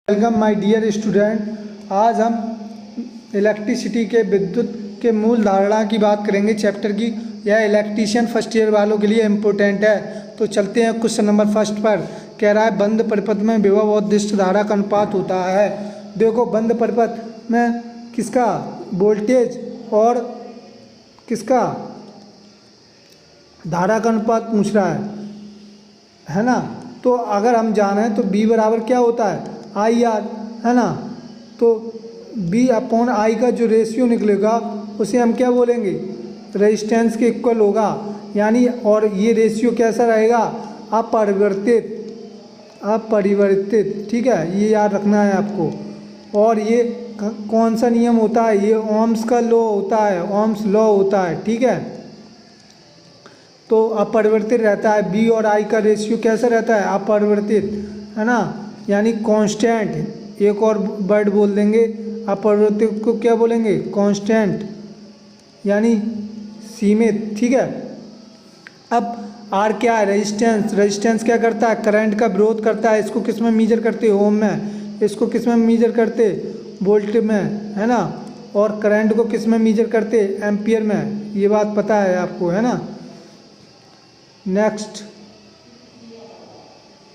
Welcome my dear student. आज हम electricity के विद्युत के मूल धारणा की बात करेंगे चैप्टर की। यह इलेक्ट्रीशियन फर्स्ट ईयर वालों के लिए इम्पोर्टेंट है। तो चलते हैं क्वेश्चन नंबर फर्स्ट पर। कह रहा है बंद परिपथ में विभव और दिष्ट धारा का अनुपात होता है। देखो बंद परिपथ में किसका वोल्टेज और किसका धारा का अनुपात पूछ रहा है ना। तो अगर हम जाने तो B बराबर क्या होता है IR, है ना। तो B अपॉन I का जो रेशियो निकलेगा उसे हम क्या बोलेंगे, रेजिस्टेंस के इक्वल होगा। यानी और ये रेशियो कैसा रहेगा, अपरिवर्तित। ठीक है, ये याद रखना है आपको। और ये कौन सा नियम होता है, ये ओम्स का लॉ होता है, ओम्स लॉ होता है। ठीक है, तो अपरिवर्तित रहता है। B और I का रेशियो कैसा रहता है, अपरिवर्तित, है ना। यानी कांस्टेंट, एक और वर्ड बोल देंगे अपरिवर्तित को, क्या बोलेंगे, कांस्टेंट, यानी सीमित। ठीक है, अब R क्या है, रेजिस्टेंस। रेजिस्टेंस क्या करता है, करंट का विरोध करता है। इसको किस में मीजर करते, ओम में। इसको किस में मीजर करते, वोल्ट में, है ना। और करंट को किस में मीजर करते, एम्पियर में। ये बात पता है आपको, है ना। नेक्स्ट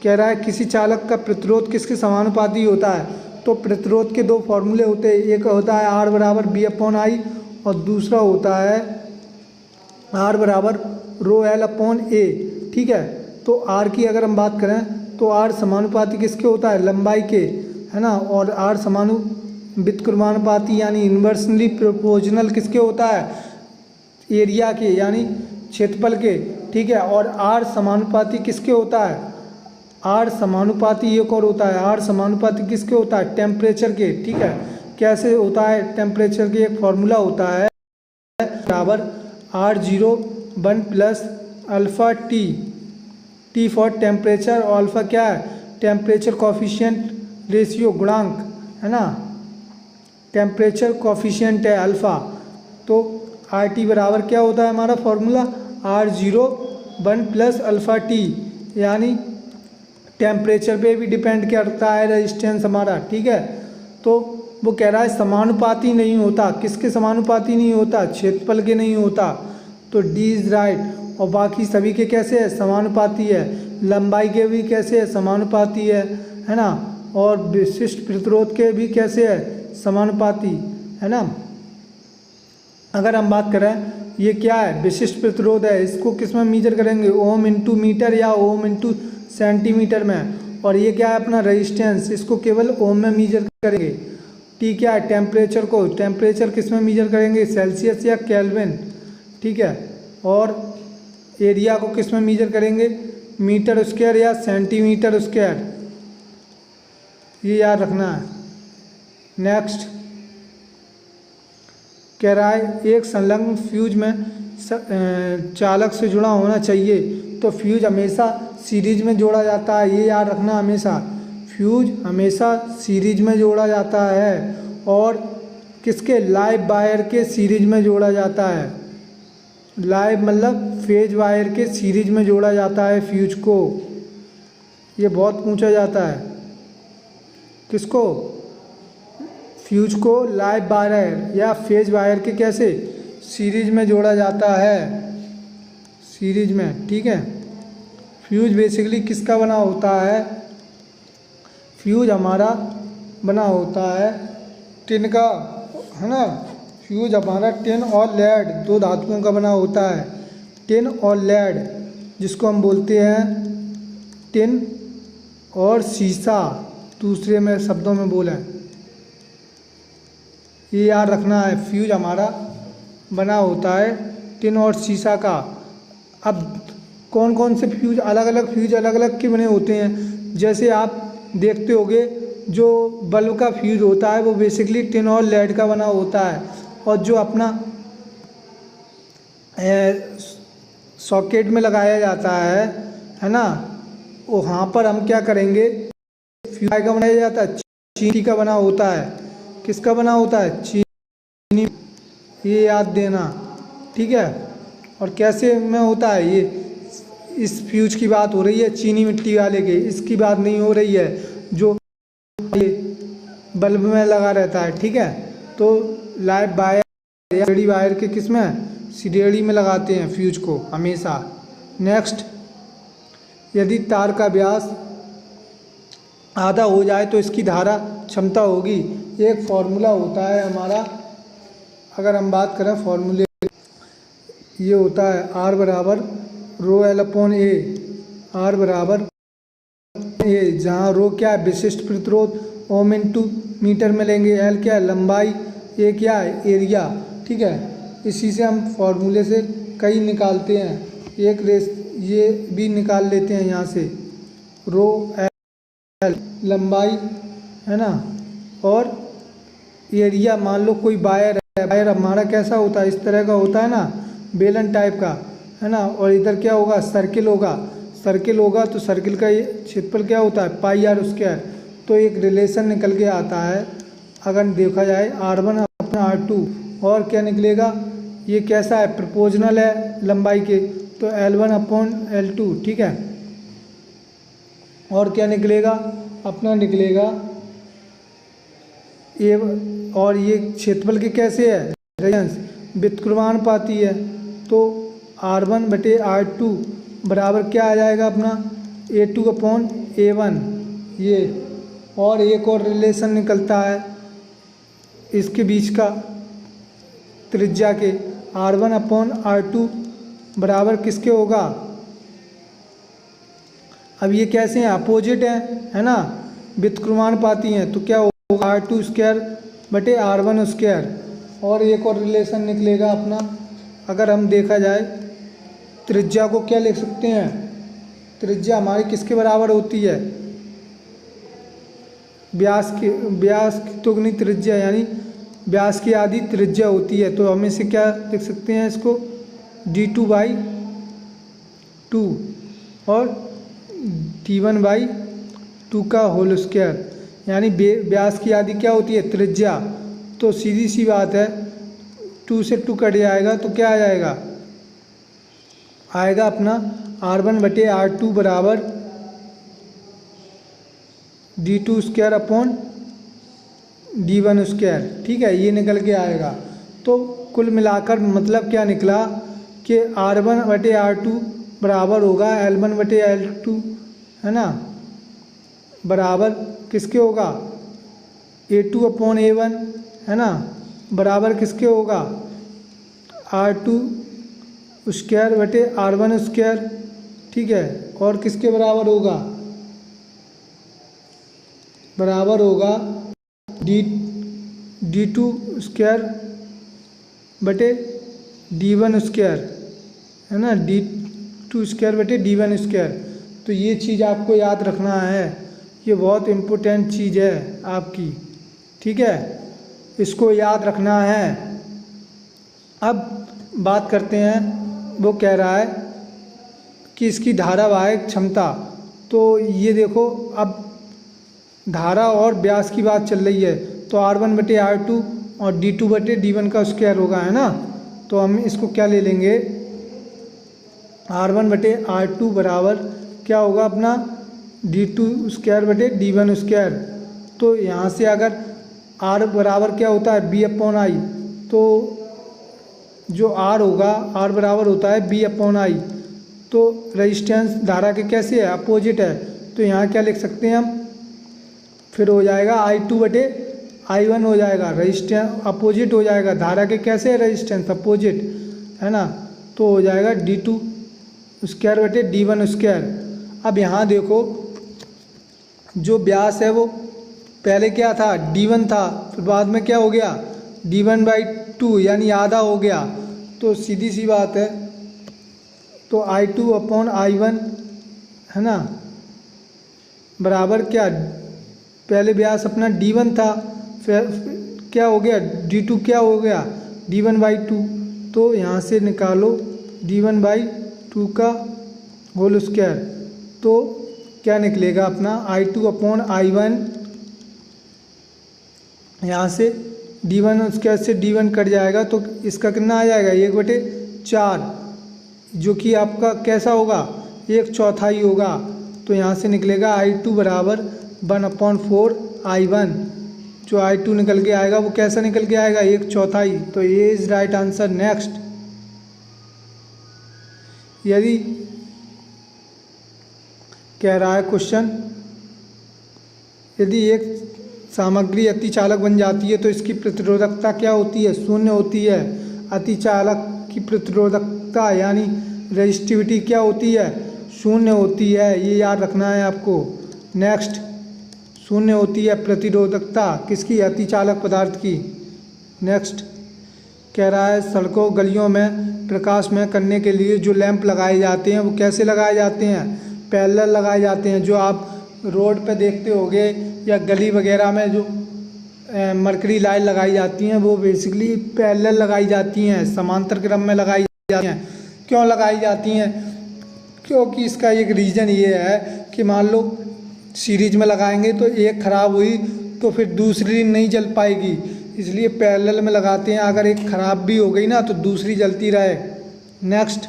कह रहा है किसी चालक का प्रतिरोध किसके समानुपाती होता है। तो प्रतिरोध के दो फॉर्मूले होते हैं, एक होता है R बराबर B अपॉन I और दूसरा होता है R बराबर रो L अपॉन A। ठीक है, तो R की अगर हम बात करें तो R समानुपाती किसके होता है, लंबाई के, है ना। और R व्युत्क्रमानुपाती यानी इन्वर्सली प्रोपोर्शनल किसके होता है, एरिया के, यानी क्षेत्रफल के। ठीक है, और R समानुपाती किसके होता है, R समानुपाती एक और होता है, R समानुपाती किसके होता है, टेम्परेचर के। ठीक है, कैसे होता है, टेम्परेचर के एक फॉर्मूला होता है बराबर R01 plus alpha T for temperature, और अल्फ़ा क्या है, टेम्परेचर कॉफिशिएंट रेशियो, गुणांक, है ना। टेम्परेचर कॉफिशिएंट है अल्फ़ा। तो RT बराबर क्या होता है हमारा formula, R01 plus alpha T, यानी टेम्परेचर पे भी डिपेंड करता है रेजिस्टेंस हमारा। ठीक है, तो वो कह रहा है समानुपाती नहीं होता। किसके समानुपाती नहीं होता, क्षेत्रफल के नहीं होता। तो D इज राइट। और बाकी सभी के कैसे है, समानुपाती है। लंबाई के भी कैसे है, समानुपाती है ना। और विशिष्ट प्रतिरोध के भी कैसे है, समानुपाती, है ना। अगर हम बात करें ये क्या है, विशिष्ट प्रतिरोध है, इसको किस में मीजर करेंगे, ओम इंटू मीटर या ओम इंटू सेंटीमीटर में। और ये क्या है अपना रेजिस्टेंस, इसको केवल ओम में मीजर करेंगे। T क्या है, टेम्परेचर को, टेम्परेचर किस में मीजर करेंगे, सेल्सियस या केल्विन। ठीक है, और एरिया को किस में मीजर करेंगे, मीटर स्क्वायर या सेंटीमीटर स्क्वायर, ये याद रखना है। नेक्स्ट कह रहा है एक संलग्न फ्यूज में चालक से जुड़ा होना चाहिए। तो फ्यूज हमेशा सीरीज में जोड़ा जाता है, ये याद रखना हमेशा। फ्यूज हमेशा सीरीज में जोड़ा जाता है, और किसके, लाइव वायर के सीरीज में जोड़ा जाता है। लाइव मतलब फेज वायर के सीरीज में जोड़ा जाता है फ्यूज को। ये बहुत पूछा जाता है, किसको, फ्यूज को लाइव वायर या फेज वायर के कैसे, सीरीज में जोड़ा जाता है, सीरीज में। ठीक है, फ्यूज बेसिकली किसका बना होता है, फ्यूज हमारा बना होता है टिन का, है ना। फ्यूज हमारा टिन और लेड, दो धातुओं का बना होता है, टिन और लेड, जिसको हम बोलते हैं टिन और शीशा, दूसरे में शब्दों में बोलें। ये याद रखना है, फ्यूज हमारा बना होता है टिन और शीशा का। अब कौन कौन से फ्यूज, अलग अलग फ्यूज अलग अलग के बने होते हैं। जैसे आप देखते होंगे जो बल्ब का फ्यूज होता है वो बेसिकली टिन और लेड का बना होता है। और जो अपना सॉकेट में लगाया जाता है ना, वहाँ पर हम क्या करेंगे, फ्यूज का बनाया जाता है, चीनी का बना होता है। किसका बना होता है, चीनी, ये याद देना। ठीक है, और कैसे में होता है ये, इस फ्यूज की बात हो रही है चीनी मिट्टी वाले के, इसकी बात नहीं हो रही है जो ये बल्ब में लगा रहता है, ठीक है। तो लाइव वायर या सीढ़ी वायर के किस में, सीढ़ी में लगाते हैं फ्यूज को हमेशा। नेक्स्ट, यदि तार का व्यास आधा हो जाए तो इसकी धारा क्षमता होगी। एक फॉर्मूला होता है हमारा, अगर हम बात करें फॉर्मूले, ये होता है R बराबर रो एल अपॉन ए, R बराबर ए, जहाँ रो क्या है विशिष्ट प्रतिरोध, ओम इंटू मीटर में लेंगे, एल क्या है लंबाई, ए क्या है एरिया, ठीक है। इसी से हम फॉर्मूले से कई निकालते हैं, एक रेस ये भी निकाल लेते हैं यहाँ से, रो एल लंबाई है ना, और एरिया। मान लो कोई वायर है, वायर हमारा कैसा होता है, इस तरह का होता है ना, बेलन टाइप का है ना, और इधर क्या होगा सर्किल होगा, सर्किल होगा तो सर्किल का ये क्षेत्रफल क्या होता है पाई आर स्क्वायर। तो एक रिलेशन निकल के आता है, अगर देखा जाए R1 अपना R2, और क्या निकलेगा, ये कैसा है प्रोपोर्शनल है लंबाई के, तो L1 अपॉन L2, ठीक है। और क्या निकलेगा अपना, निकलेगा ये, और ये क्षेत्रफल के कैसे है रेडियंस व्युत्क्रमानुपाती है, तो R1 बटे R2 बराबर क्या आ जाएगा अपना A2 अपॉन A1 ये। और एक और रिलेशन निकलता है इसके बीच का त्रिज्या के, R1 अपॉन R2 बराबर किसके होगा, अब ये कैसे हैं अपोजिट हैं है ना, व्युत्क्रमानुपाती हैं, तो क्या होगा R2 स्क्वायर बटे R1 स्क्वायर। और एक और रिलेशन निकलेगा अपना, अगर हम देखा जाए त्रिज्या को क्या लिख सकते हैं, त्रिज्या हमारी किसके बराबर होती है, व्यास की दोगुनी त्रिज्या, यानी व्यास की आधी त्रिज्या होती है। तो हम इसे क्या लिख सकते हैं, इसको d2/2 और d1/2 का होल स्क्वायर, यानी व्यास की आधी क्या होती है त्रिज्या। तो सीधी सी बात है, 2 से 2 कट जाएगा तो क्या आ जाएगा, आएगा अपना R1 बटे R2 बराबर d2 square upon d1 square, ठीक है, ये निकल के आएगा। तो कुल मिलाकर मतलब क्या निकला कि R1 बटे R2 बराबर होगा L1 बटे L2 है ना, बराबर किसके होगा A2 अपॉन A1 है ना, बराबर किसके होगा R2 स्क्वायर बटे R1 स्क्वायर, ठीक है। और किसके बराबर होगा, बराबर होगा d2 स्क्वायर बटे d1 स्क्वायर है ना, d2 स्क्वायर बटे d1 स्क्वायर। तो ये चीज़ आपको याद रखना है, ये बहुत इम्पोर्टेंट चीज़ है आपकी, ठीक है, इसको याद रखना है। अब बात करते हैं, वो कह रहा है कि इसकी धारावाहक क्षमता। तो ये देखो, अब धारा और व्यास की बात चल रही है, तो R1 बटे R2 और d2 बटे d1 का स्क्वायर होगा है ना। तो हम इसको क्या ले लेंगे, R1 बटे R2 बराबर क्या होगा अपना d2 स्क्वायर बटे d1 स्क्वायर। तो यहाँ से अगर R बराबर क्या होता है B अपॉन I, तो जो R होगा R बराबर होता है B अपॉन I। तो रेजिस्टेंस धारा के कैसे है अपोजिट है, तो यहाँ क्या लिख सकते हैं हम, फिर हो जाएगा I2 बटे I1 हो जाएगा, रेजिस्टेंस अपोजिट हो जाएगा, धारा के कैसे है रेजिस्टेंस अपोजिट है ना, तो हो जाएगा d2 स्क्वायर बटे d1 स्क्वायर। अब यहाँ देखो जो व्यास है वो पहले क्या था d1 था, फिर बाद में क्या हो गया d1/2 यानी आधा हो गया। तो सीधी सी बात है, तो I2 अपॉन I1 है ना, बराबर क्या, पहले व्यास अपना d1 था, फिर क्या हो गया d2 क्या हो गया d1/2। तो यहाँ से निकालो d1/2 का होल स्क्वायर, तो क्या निकलेगा अपना I2 अपॉन I1, यहाँ से d1 स्क्वायर से d1 कट जाएगा, तो इसका कितना आ जाएगा 1/4, जो कि आपका कैसा होगा 1/4 होगा। तो यहाँ से निकलेगा I2 बराबर 1/4 I1, जो I2 निकल के आएगा वो कैसा निकल के आएगा, 1/4। तो ये इज राइट आंसर। नेक्स्ट, यदि कह रहा है क्वेश्चन, यदि एक सामग्री अतिचालक बन जाती है तो इसकी प्रतिरोधकता क्या होती है, 0 होती है। अतिचालक की प्रतिरोधकता यानी रेजिस्टिविटी क्या होती है, 0 होती है, ये याद रखना है आपको। नेक्स्ट, 0 होती है प्रतिरोधकता किसकी, अतिचालक पदार्थ की। नेक्स्ट कह रहा है सड़कों गलियों में प्रकाशमय करने के लिए जो लैंप लगाए जाते हैं वो कैसे लगाए जाते हैं, पैरेलल लगाए जाते हैं। जो आप रोड पे देखते होंगे या गली वगैरह में जो मरकरी लाइट लगाई जाती हैं वो बेसिकली पैरेलल लगाई जाती हैं, समांतर क्रम में लगाई जाती हैं। क्यों लगाई जाती हैं, क्योंकि इसका एक रीज़न ये है कि मान लो सीरीज में लगाएंगे तो एक ख़राब हुई तो फिर दूसरी नहीं जल पाएगी, इसलिए पैरेलल में लगाते हैं। अगर एक ख़राब भी हो गई ना तो दूसरी जलती रहे। नेक्स्ट,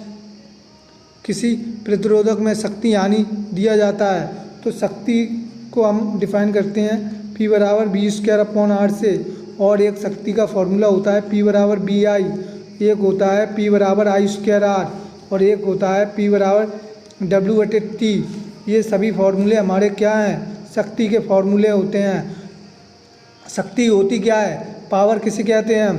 किसी प्रतिरोधक में शक्ति हानि दिया जाता है तो शक्ति को हम डिफाइन करते हैं P बराबर V²/R से, और एक शक्ति का फॉर्मूला होता है P बराबर VI, एक होता है P बराबर I²R और एक होता है P बराबर W/T। ये सभी फॉर्मूले हमारे क्या हैं, शक्ति के फॉर्मूले होते हैं। शक्ति होती क्या है, पावर किसे कहते हैं,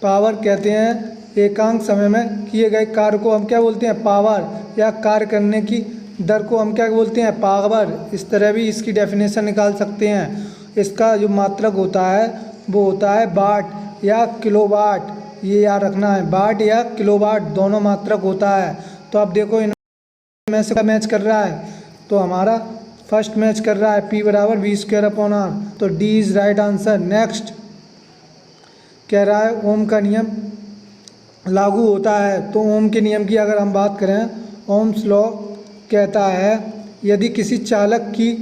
पावर कहते हैं एकांक समय में किए गए कार्य को हम क्या बोलते हैं, पावर, या कार्य करने की दर को हम क्या बोलते हैं, पावर। इस तरह भी इसकी डेफिनेशन निकाल सकते हैं। इसका जो मात्रक होता है वो होता है वाट या किलोवाट, ये याद रखना है, वाट या किलोवाट दोनों मात्रक होता है। तो अब देखो इनमें से मैच कर रहा है, तो हमारा फर्स्ट मैच कर रहा है P बराबर V²/R, तो D is right answer. Next कह रहा है ओम का नियम लागू होता है, तो ओम के नियम की अगर हम बात करें, ओम्स लॉ कहता है यदि किसी चालक की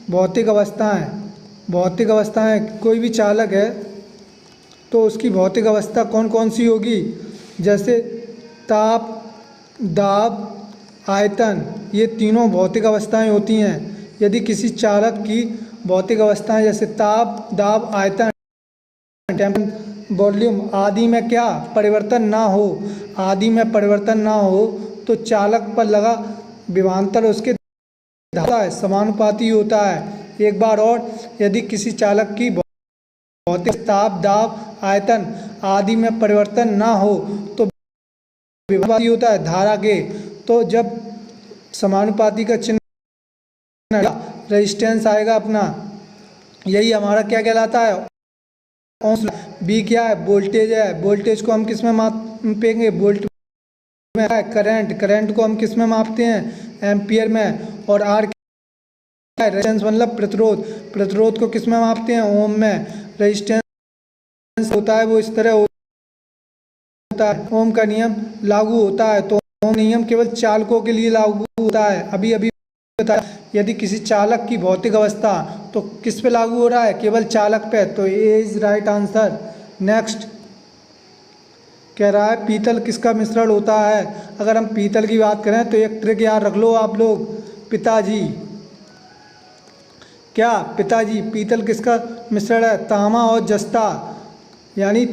भौतिक अवस्थाएं कोई भी चालक है तो उसकी भौतिक अवस्था कौन कौन सी होगी, जैसे ताप, दाब, आयतन, ये तीनों भौतिक अवस्थाएं होती हैं। यदि किसी चालक की भौतिक अवस्थाएं जैसे ताप, दाब, आयतन, वॉल्यूम आदि में क्या परिवर्तन ना हो, आदि में परिवर्तन ना हो तो चालक पर लगा विभवांतर उसके समानुपाती होता है। एक बार और, यदि किसी चालक की भौतिक ताप, दाब, आयतन आदि में परिवर्तन ना हो तो विभवांतर होता है धारा के। तो जब समानुपाती का चिन्ह रेजिस्टेंस आएगा अपना, यही हमारा क्या कहलाता है, बी क्या है, वोल्टेज है। वोल्टेज को हम किस में मापेंगे, वोल्ट में। करंट को हम किस में मापते हैं, एम्पियर में। और आर क्या है, रेजिस्टेंस मतलब प्रतिरोध को किस में मापते हैं, ओम में। रेजिस्टेंस होता है वो इस तरह होता है, ओम का नियम लागू होता है, तो ओम नियम केवल चालकों के लिए लागू होता है। अभी बताया, यदि किसी चालक की भौतिक अवस्था तो किस पे लागू हो रहा है, केवल चालक पे, तो ए इज राइट आंसर। नेक्स्ट कह रहा है पीतल किसका मिश्रण होता है। अगर हम पीतल की बात करें तो एक ट्रिक याद रख लो आप लोग, पिताजी। क्या पिताजी, पीतल किसका मिश्रण है, तामा और जस्ता, यानी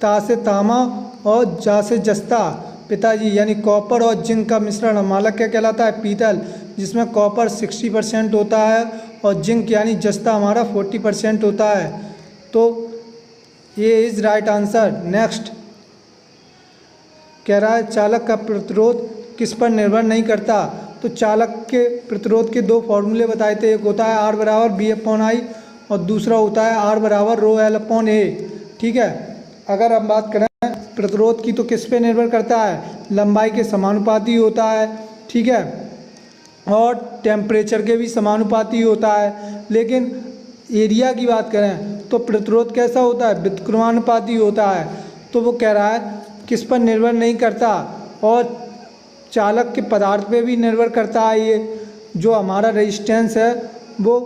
ता से तामा और जा से जस्ता। पिताजी यानी कॉपर और जिंक का मिश्रण हमारा क्या कहलाता है, पीतल, जिसमें कॉपर 60% होता है और जिंक यानी जस्ता हमारा 40% होता है। तो ये इज राइट आंसर। नेक्स्ट कह रहा है चालक का प्रतिरोध किस पर निर्भर नहीं करता। तो चालक के प्रतिरोध के दो फॉर्मूले बताए थे, एक होता है R बराबर B/I और दूसरा होता है R बराबर ρL/A। ठीक है, अगर हम बात करें प्रतिरोध की तो किस पे निर्भर करता है, लंबाई के समानुपाती होता है। ठीक है, और टेम्परेचर के भी समानुपाती होता है। लेकिन एरिया की बात करें तो प्रतिरोध कैसा होता है, व्युत्क्रमानुपाती होता है। तो वो कह रहा है किस पर निर्भर नहीं करता, और चालक के पदार्थ पे भी निर्भर करता है। ये जो हमारा रेजिस्टेंस है वो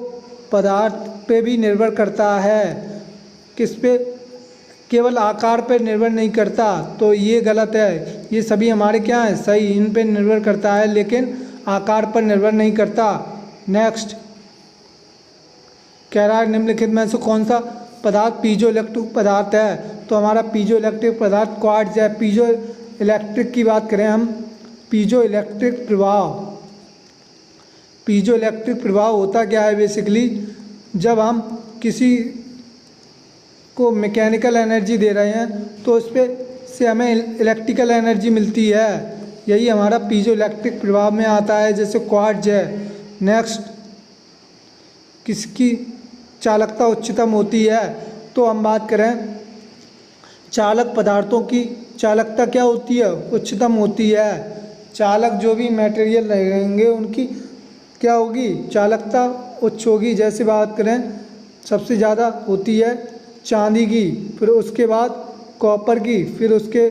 पदार्थ पे भी निर्भर करता है, किस पे, केवल आकार पर निर्भर नहीं करता। तो ये गलत है, ये सभी हमारे क्या हैं, सही, इन पे निर्भर करता है लेकिन आकार पर निर्भर नहीं करता। नेक्स्ट कह रहा है निम्नलिखित में से कौन सा पदार्थ पीजो इलेक्ट्रिक पदार्थ है, तो हमारा पीजो इलेक्ट्रिक पदार्थ क्वार्ट्ज है। पीजो इलेक्ट्रिक की बात करें हम, पीजो इलेक्ट्रिक प्रभाव होता क्या है बेसिकली, जब हम किसी को मैकेनिकल एनर्जी दे रहे हैं तो उस पर से हमें इलेक्ट्रिकल एनर्जी मिलती है, यही हमारा पीजो इलेक्ट्रिक प्रभाव में आता है, जैसे क्वार्ट्ज है। नेक्स्ट, किसकी चालकता उच्चतम होती है, तो हम बात करें चालक पदार्थों की चालकता क्या होती है, उच्चतम होती है। चालक जो भी मटेरियल रहेंगे उनकी क्या होगी, चालकता उच्च होगी। जैसे बात करें सबसे ज़्यादा होती है चांदी की, फिर उसके बाद कॉपर की, फिर उसके